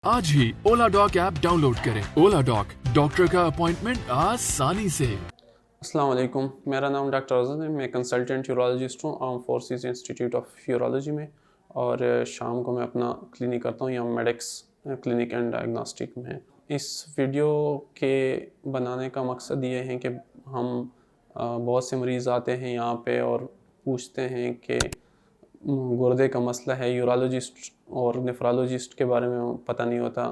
आज ही ओला dock app download करें। ओला dock, doctor का अपॉइंटमेंट आसानी से। अस्सलाम वालेकुम, मेरा नाम डॉक्टर अज़हर है। मैं कंसल्टेंट यूरोलॉजिस्ट हूँ arm forces institute of urology में, और शाम को मैं अपना क्लिनिक करता हूँ या मेडिक्स क्लिनिक एंड डायग्नोस्टिक में। इस वीडियो के बनाने का मकसद ये है कि हम बहुत से मरीज़ आते हैं यहाँ पे और पूछते हैं कि गुर्दे का मसला है, यूरोलॉजिस्ट और नेफ्रोलॉजिस्ट के बारे में पता नहीं होता,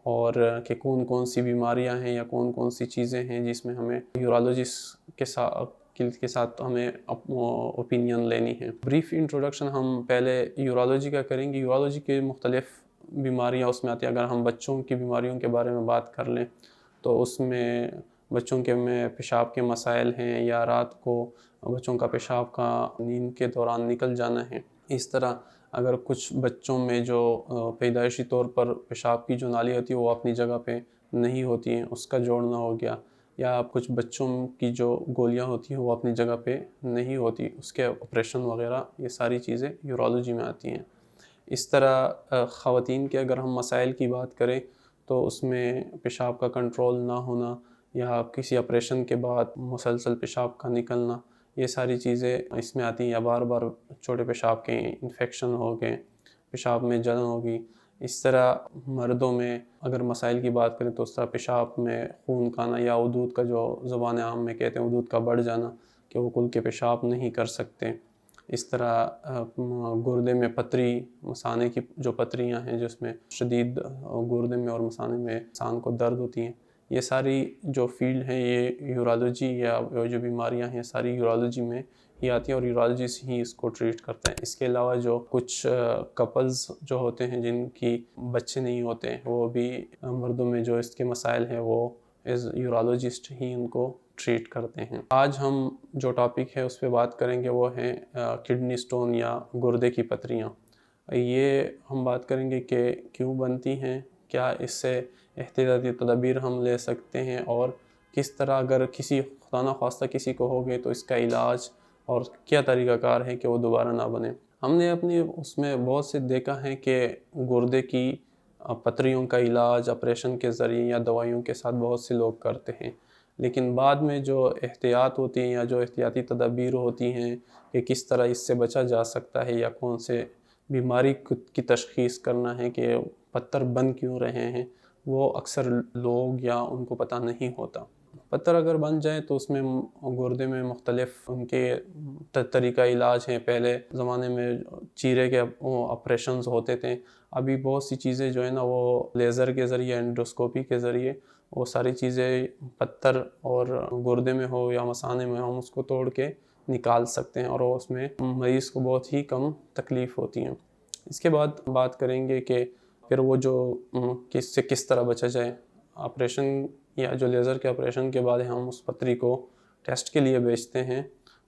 और कि कौन कौन सी बीमारियां हैं या कौन कौन सी चीज़ें हैं जिसमें हमें यूरोलॉजिस्ट के साथ हमें ओपिनियन लेनी है। ब्रीफ इंट्रोडक्शन हम पहले यूरोलॉजी का करेंगे। यूरोलॉजी के मुख्तलिफ बीमारियां उसमें आती हैं। अगर हम बच्चों की बीमारियों के बारे में बात कर लें तो उसमें बच्चों के में पेशाब के मसाइल हैं, या रात को बच्चों का पेशाब का नींद के दौरान निकल जाना है। इस तरह अगर कुछ बच्चों में जो पैदाइशी तौर पर पेशाब की जो नाली होती है वो अपनी जगह पे नहीं होती हैं, उसका जोड़ना हो गया, या कुछ बच्चों की जो गोलियां होती हैं वो अपनी जगह पे नहीं होती, उसके ऑपरेशन वगैरह, ये सारी चीज़ें यूरोलॉजी में आती हैं। इस तरह ख़वातीन के अगर हम मसाइल की बात करें तो उसमें पेशाब का कंट्रोल ना होना, या किसी ऑपरेशन के बाद मुसलसल पेशाब का निकलना, ये सारी चीज़ें इसमें आती हैं। या बार बार छोटे पेशाब के इन्फेक्शन हो गए, पेशाब में जलन होगी। इस तरह मर्दों में अगर मसाइल की बात करें तो उस तरह पेशाब में खून का आना, या वदूद का, जो ज़ुबान आम में कहते हैं वदूद का बढ़ जाना, कि वो कुल के पेशाब नहीं कर सकते। इस तरह गुर्दे में पथरी, मसाने की जो पथरियाँ हैं जिसमें शदीद गुर्दे में और मसाने में इंसान को दर्द होती हैं, ये सारी जो फील्ड हैं ये यूरोलॉजी या जो बीमारियां हैं सारी यूरोलॉजी में ही आती हैं, और यूरोलॉजिस्ट ही इसको ट्रीट करते हैं। इसके अलावा जो कुछ कपल्स जो होते हैं जिनकी बच्चे नहीं होते हैं, वो भी मर्दों में जो इसके मसाइल हैं वो एज यूरोलॉजिस्ट ही उनको ट्रीट करते हैं। आज हम जो टॉपिक है उस पर बात करेंगे वो है किडनी स्टोन या गुर्दे की पथरियाँ। ये हम बात करेंगे कि क्यों बनती हैं, क्या इससे एहतियाती तदबीर हम ले सकते हैं, और किस तरह अगर किसी खुदा न ख्वास्ता किसी को हो गए तो इसका इलाज और क्या तरीक़ाकार है कि वो दोबारा ना बने। हमने अपनी उसमें बहुत से देखा है कि गुर्दे की पथरियों का इलाज ऑपरेशन के ज़रिए या दवाइयों के साथ बहुत से लोग करते हैं, लेकिन बाद में जो एहतियात होती हैं या जो एहतियाती तदबीर होती हैं कि किस तरह इससे बचा जा सकता है, या कौन से बीमारी की तशख़ीस करना है कि पत्थर बन क्यों रहे हैं, वो अक्सर लोग या उनको पता नहीं होता। पत्थर अगर बन जाए तो उसमें गुर्दे में मुख्तलिफ उनके तरीक़ा इलाज हैं। पहले ज़माने में चीरे के ऑपरेशंस होते थे, अभी बहुत सी चीज़ें जो है ना वो लेज़र के ज़रिए, एंडोस्कोपी के ज़रिए वो सारी चीज़ें पत्थर और गुर्दे में हो या मसाने में हो हम उसको तोड़ के निकाल सकते हैं, और उसमें मरीज़ को बहुत ही कम तकलीफ़ होती हैं। इसके बाद बात करेंगे कि फिर वो जो किस तरह बचा जाए। ऑपरेशन या जो लेज़र के ऑपरेशन के बाद हम उस पथरी को टेस्ट के लिए भेजते हैं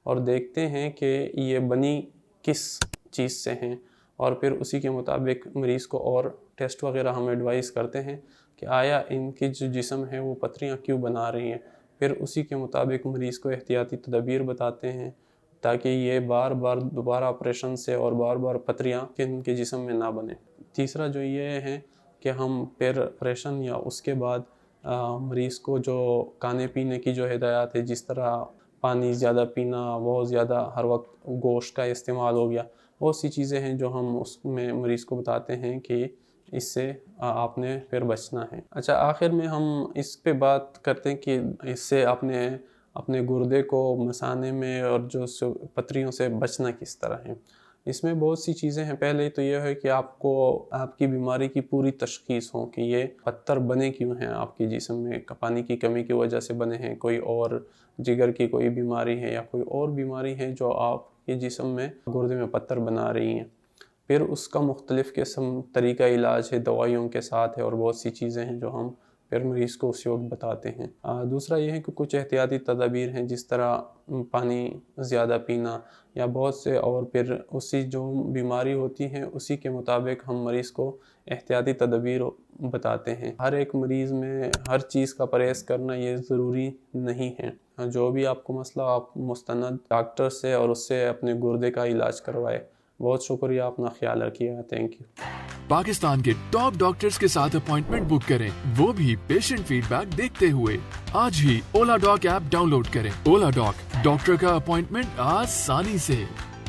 और देखते हैं कि ये बनी किस चीज़ से हैं, और फिर उसी के मुताबिक मरीज़ को और टेस्ट वगैरह हम एडवाइस करते हैं कि आया इनकी जो जिस्म है वो पथरियाँ क्यों बना रही हैं। फिर उसी के मुताबिक मरीज़ को एहतियाती तदबीर बताते हैं ताकि ये बार बार दोबारा ऑपरेशन से और बार बार पथरियाँ इनके जिस्म में ना बने। तीसरा जो ये है कि हम फिर ऑपरेशन या उसके बाद मरीज़ को जो खाने पीने की जो हिदायत है, जिस तरह पानी ज़्यादा पीना, बहुत ज़्यादा हर वक्त गोश्त का इस्तेमाल हो गया, बहुत सी चीज़ें हैं जो हम उसमें मरीज़ को बताते हैं कि इससे आपने फिर बचना है। अच्छा, आखिर में हम इस पे बात करते हैं कि इससे आपने अपने गुर्दे को मसाने में और जो पथरियों से बचना किस तरह है। इसमें बहुत सी चीज़ें हैं। पहले तो यह है कि आपको आपकी बीमारी की पूरी तशख़ीस हो कि ये पत्थर बने क्यों हैं आपके जिस्म में, पानी की कमी की वजह से बने हैं, कोई और जिगर की कोई बीमारी है या कोई और बीमारी है जो आपके जिस्म में गुर्दे में पत्थर बना रही हैं। फिर उसका मुख्तलिफ़ किस्म तरीक़ा इलाज है, दवाइयों के साथ है, और बहुत सी चीज़ें हैं जो हम फिर मरीज़ को उस वक्त बताते हैं। दूसरा ये है कि कुछ एहतियाती तदबीर हैं, जिस तरह पानी ज़्यादा पीना या बहुत से, और फिर उसी जो बीमारी होती है उसी के मुताबिक हम मरीज़ को एहतियाती तदबीर बताते हैं। हर एक मरीज़ में हर चीज़ का परहेज़ करना ये ज़रूरी नहीं है। जो भी आपको मसला, आप मुस्तनद डॉक्टर से और उससे अपने गुर्दे का इलाज करवाए। بہت شکریہ, اپنا خیال رکھیے گا. Thank you. پاکستان کے ٹاپ ڈاکٹرز کے ساتھ اپوائنٹمنٹ بک کریں, وہ بھی پیشنٹ فیڈ بیک دیکھتے ہوئے. آج ہی اولا ڈاک ایپ ڈاؤن لوڈ کریں. اولا ڈاک, ڈاکٹر کا اپوائنٹمنٹ آسانی سے.